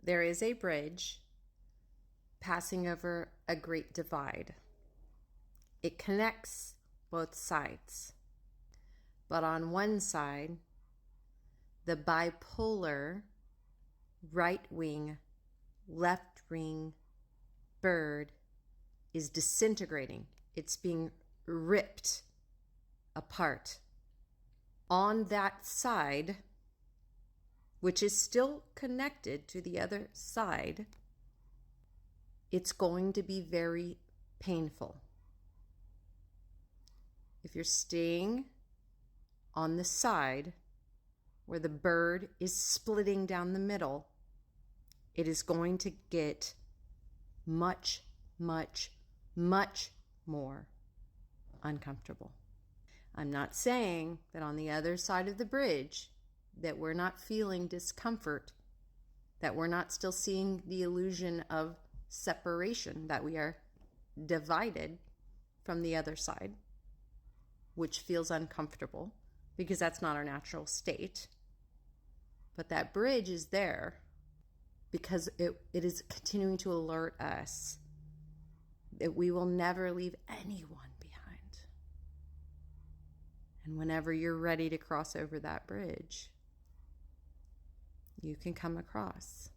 there is a bridge passing over a great divide. It connects both sides. But on one side, the bipolar right wing, left wing bird is disintegrating. It's being ripped apart. On that side, which is still connected to the other side, it's going to be very painful. If you're staying on the side where the bird is splitting down the middle, it is going to get much, much, much more uncomfortable. I'm not saying that on the other side of the bridge that we're not feeling discomfort, that we're not still seeing the illusion of separation, that we are divided from the other side, which feels uncomfortable because that's not our natural state. But that bridge is there because it is continuing to alert us that we will never leave anyone behind. And whenever you're ready to cross over that bridge, you can come across.